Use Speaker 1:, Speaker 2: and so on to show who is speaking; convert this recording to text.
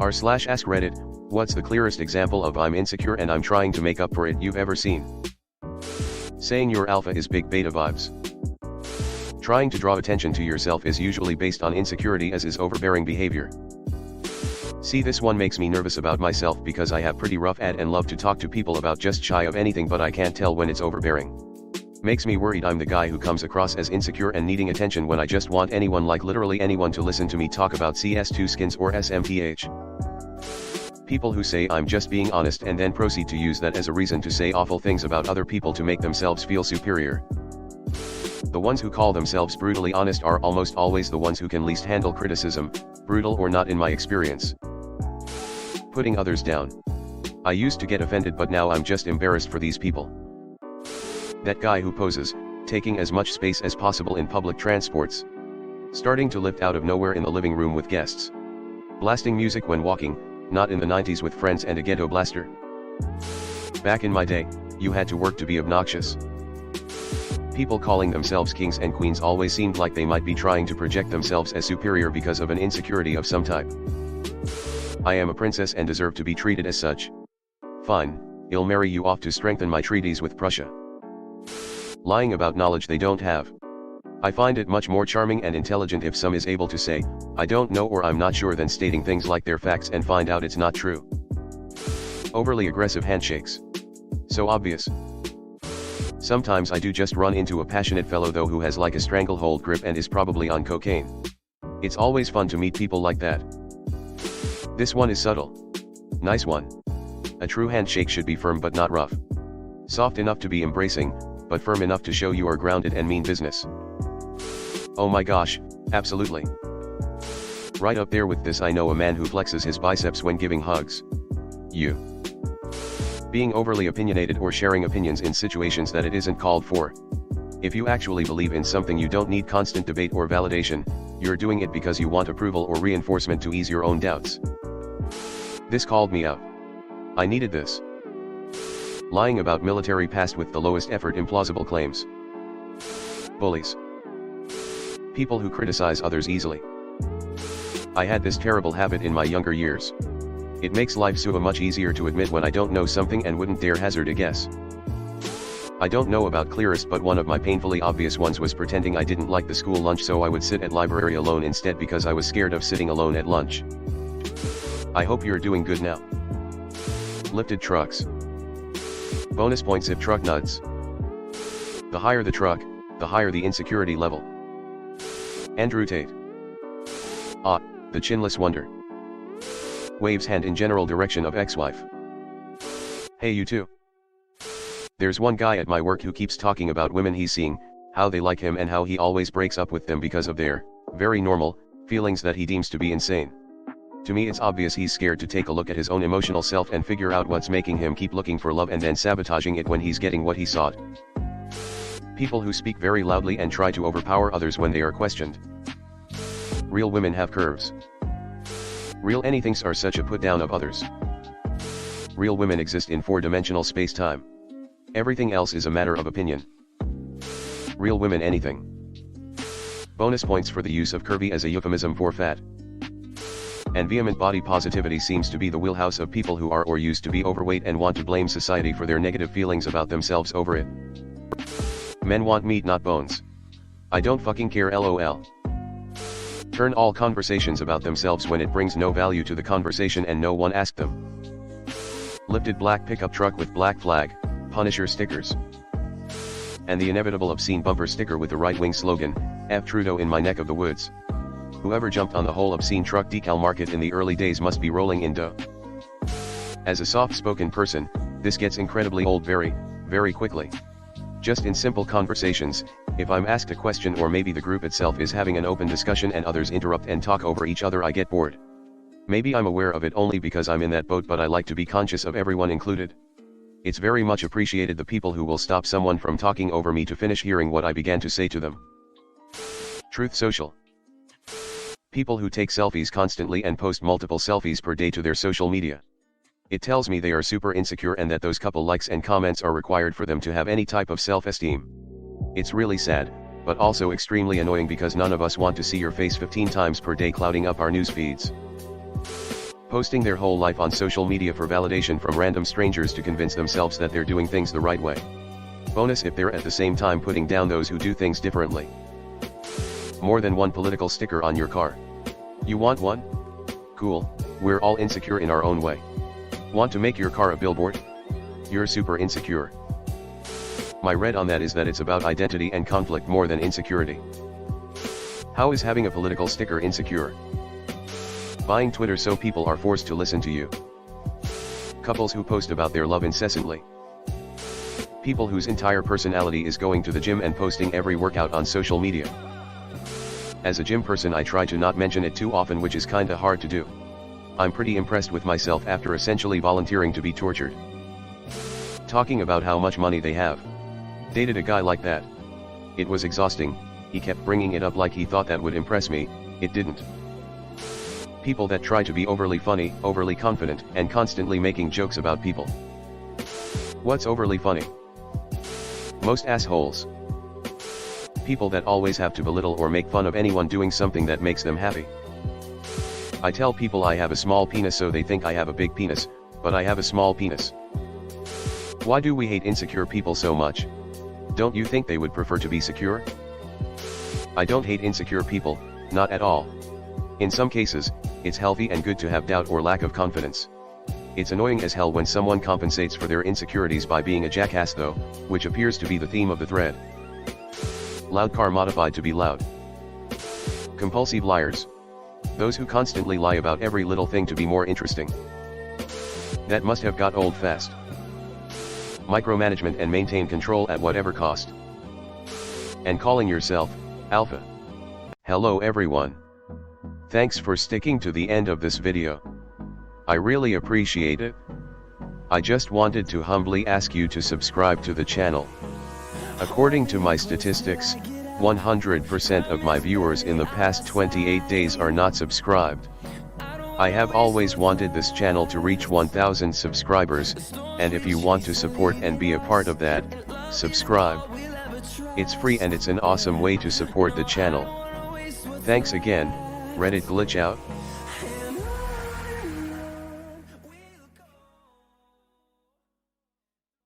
Speaker 1: r/AskReddit, what's the clearest example of I'm insecure and I'm trying to make up for it you've ever seen? Saying you're alpha is big beta vibes. Trying to draw attention to yourself is usually based on insecurity, as is overbearing behavior. See, this one makes me nervous about myself because I have pretty rough ad and love to talk to people about just shy of anything, but I can't tell when it's overbearing. Makes me worried I'm the guy who comes across as insecure and needing attention when I just want anyone, like literally anyone, to listen to me talk about CS2 skins or SMTH. People who say I'm just being honest and then proceed to use that as a reason to say awful things about other people to make themselves feel superior. The ones who call themselves brutally honest are almost always the ones who can least handle criticism, brutal or not in my experience. Putting others down. I used to get offended, but now I'm just embarrassed for these people. That guy who poses, taking as much space as possible in public transports. Starting to lift out of nowhere in the living room with guests. Blasting music when walking, not in the 90s with friends and a ghetto blaster. Back in my day, you had to work to be obnoxious. People calling themselves kings and queens always seemed like they might be trying to project themselves as superior because of an insecurity of some type. I am a princess and deserve to be treated as such. Fine, I'll marry you off to strengthen my treaties with Prussia. Lying about knowledge they don't have. I find it much more charming and intelligent if some is able to say, I don't know or I'm not sure, than stating things like they're facts and find out it's not true. Overly aggressive handshakes. So obvious. Sometimes I do just run into a passionate fellow though who has like a stranglehold grip and is probably on cocaine. It's always fun to meet people like that. This one is subtle. Nice one. A true handshake should be firm but not rough. Soft enough to be embracing, but firm enough to show you are grounded and mean business. Oh my gosh, absolutely. Right up there with this, I know a man who flexes his biceps when giving hugs. You. Being overly opinionated or sharing opinions in situations that it isn't called for. If you actually believe in something, you don't need constant debate or validation, you're doing it because you want approval or reinforcement to ease your own doubts. This called me out. I needed this. Lying about military past with the lowest effort implausible claims. Bullies. People who criticize others easily. I had this terrible habit in my younger years. It makes life so much easier to admit when I don't know something and wouldn't dare hazard a guess. I don't know about clearest, but one of my painfully obvious ones was pretending I didn't like the school lunch, so I would sit at library alone instead because I was scared of sitting alone at lunch. I hope you're doing good now. Lifted trucks. Bonus points if truck nuts. The higher the truck, the higher the insecurity level. Andrew Tate. Ah, the chinless wonder. Waves hand in general direction of ex-wife. Hey you too. There's one guy at my work who keeps talking about women he's seeing, how they like him and how he always breaks up with them because of their, very normal, feelings that he deems to be insane. To me it's obvious he's scared to take a look at his own emotional self and figure out what's making him keep looking for love and then sabotaging it when he's getting what he sought. People who speak very loudly and try to overpower others when they are questioned. Real women have curves. Real anythings are such a put down of others. Real women exist in four-dimensional space-time. Everything else is a matter of opinion. Real women anything. Bonus points for the use of curvy as a euphemism for fat. And vehement body positivity seems to be the wheelhouse of people who are or used to be overweight and want to blame society for their negative feelings about themselves over it. Men want meat, not bones. I don't fucking care, lol. Turn all conversations about themselves when it brings no value to the conversation and no one asked them. Lifted black pickup truck with black flag, Punisher stickers. And the inevitable obscene bumper sticker with the right-wing slogan, F Trudeau in my neck of the woods. Whoever jumped on the whole obscene truck decal market in the early days must be rolling in dough. As a soft-spoken person, this gets incredibly old very, very quickly. Just in simple conversations, if I'm asked a question or maybe the group itself is having an open discussion and others interrupt and talk over each other, I get bored. Maybe I'm aware of it only because I'm in that boat, but I like to be conscious of everyone included. It's very much appreciated the people who will stop someone from talking over me to finish hearing what I began to say to them. Truth social. People who take selfies constantly and post multiple selfies per day to their social media. It tells me they are super insecure and that those couple likes and comments are required for them to have any type of self-esteem. It's really sad, but also extremely annoying because none of us want to see your face 15 times per day clouding up our news feeds. Posting their whole life on social media for validation from random strangers to convince themselves that they're doing things the right way. Bonus if they're at the same time putting down those who do things differently. More than one political sticker on your car. You want one? Cool, we're all insecure in our own way. Want to make your car a billboard? You're super insecure. My read on that is that it's about identity and conflict more than insecurity. How is having a political sticker insecure? Buying Twitter so people are forced to listen to you. Couples who post about their love incessantly. People whose entire personality is going to the gym and posting every workout on social media. As a gym person, I try to not mention it too often, which is kinda hard to do. I'm pretty impressed with myself after essentially volunteering to be tortured. Talking about how much money they have. Dated a guy like that. It was exhausting. He kept bringing it up like he thought that would impress me. It didn't. People that try to be overly funny, overly confident, and constantly making jokes about people. What's overly funny? Most assholes. People that always have to belittle or make fun of anyone doing something that makes them happy. I tell people I have a small penis so they think I have a big penis, but I have a small penis. Why do we hate insecure people so much? Don't you think they would prefer to be secure? I don't hate insecure people, not at all. In some cases, it's healthy and good to have doubt or lack of confidence. It's annoying as hell when someone compensates for their insecurities by being a jackass though, which appears to be the theme of the thread. Loud car modified to be loud. Compulsive liars. Those who constantly lie about every little thing to be more interesting. That must have got old fast. Micromanagement and maintain control at whatever cost. And calling yourself alpha. Hello everyone. Thanks for sticking to the end of this video. I really appreciate it. I just wanted to humbly ask you to subscribe to the channel. According to my statistics, 100% of my viewers in the past 28 days are not subscribed. I have always wanted this channel to reach 1000 subscribers, and if you want to support and be a part of that, subscribe. It's free and it's an awesome way to support the channel. Thanks again. Reddit glitch out.